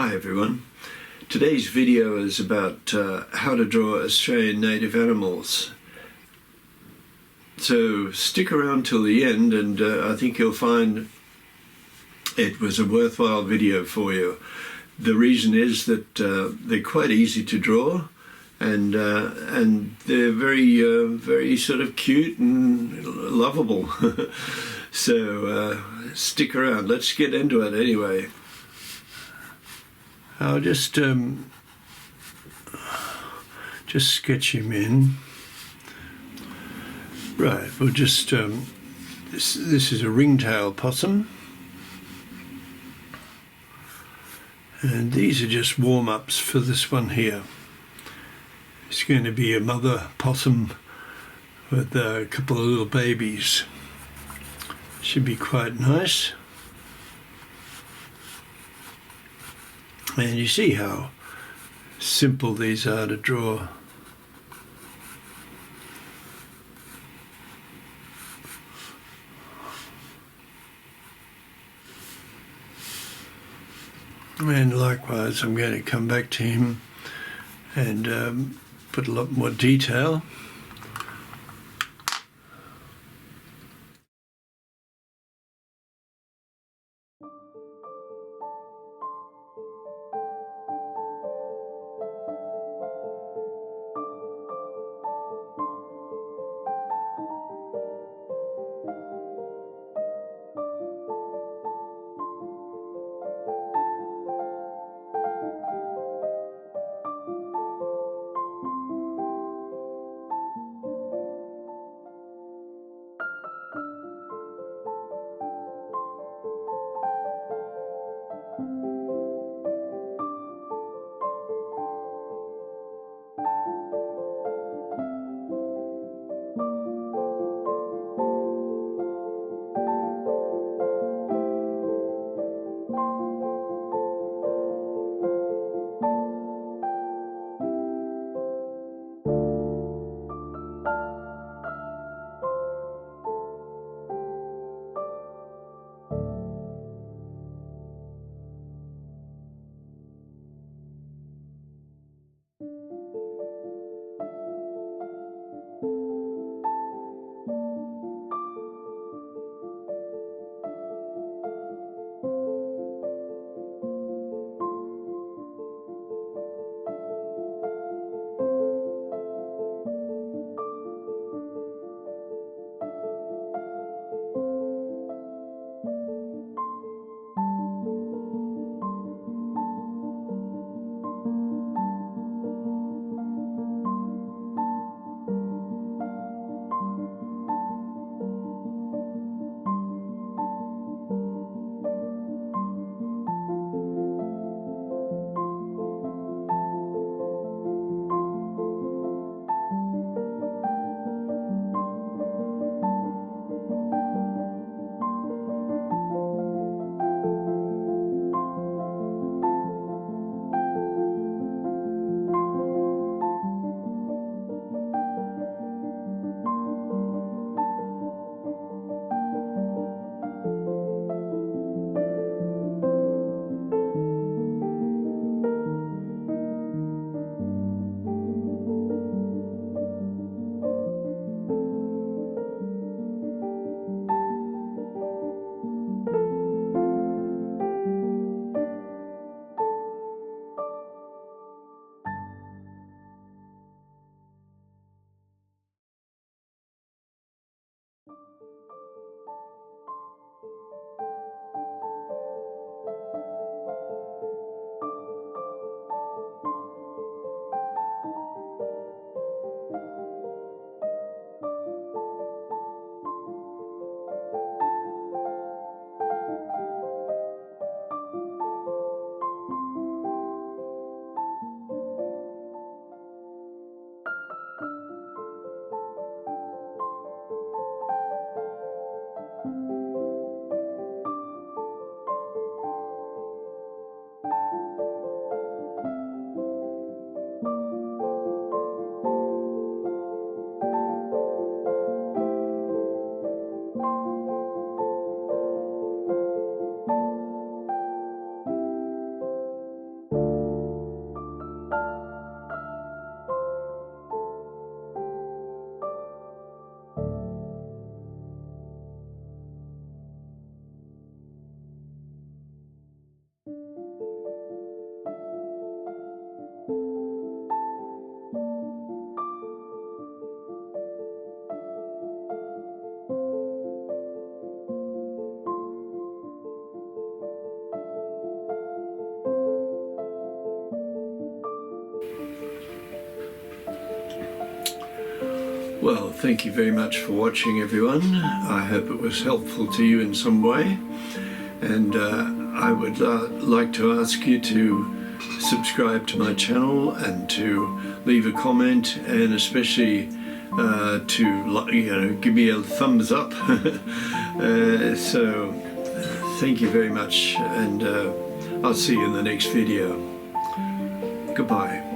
Hi everyone. Today's video is about how to draw Australian native animals. So stick around till the end and I think you'll find it was a worthwhile video for you. The reason is that they're quite easy to draw and they're very sort of cute and lovable. So stick around. Let's get into it anyway. I'll just sketch him in. Right, we'll just, this is a ringtail possum. And these are just warm-ups for this one here. It's going to be a mother possum with a couple of little babies. Should be quite nice. And you see how simple these are to draw. And likewise, I'm going to come back to him and put a lot more detail. Well, thank you very much for watching, everyone. I hope it was helpful to you in some way. And I would like to ask you to subscribe to my channel and to leave a comment, and especially to give me a thumbs up. So thank you very much, and I'll see you in the next video. Goodbye.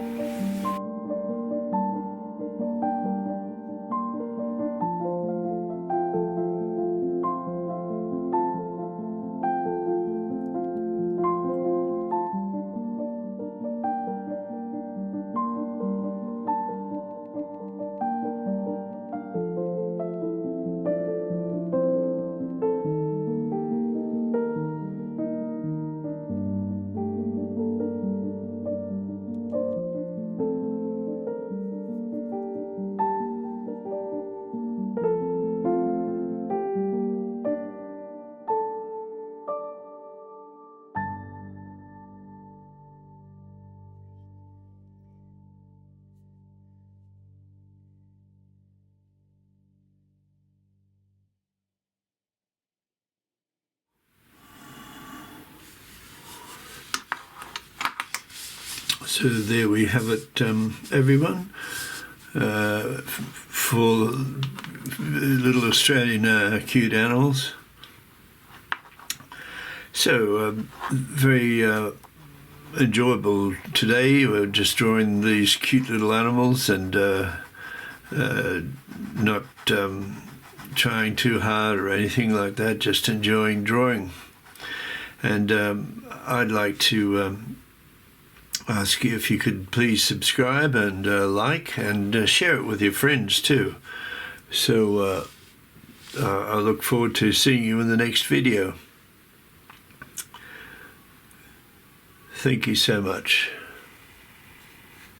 So there we have it, everyone, for little Australian cute animals. So very enjoyable today. We're just drawing these cute little animals, and not trying too hard or anything like that, just enjoying drawing. And I'd like to ask you if you could please subscribe and like, and share it with your friends too. So I look forward to seeing you in the next video. Thank you so much.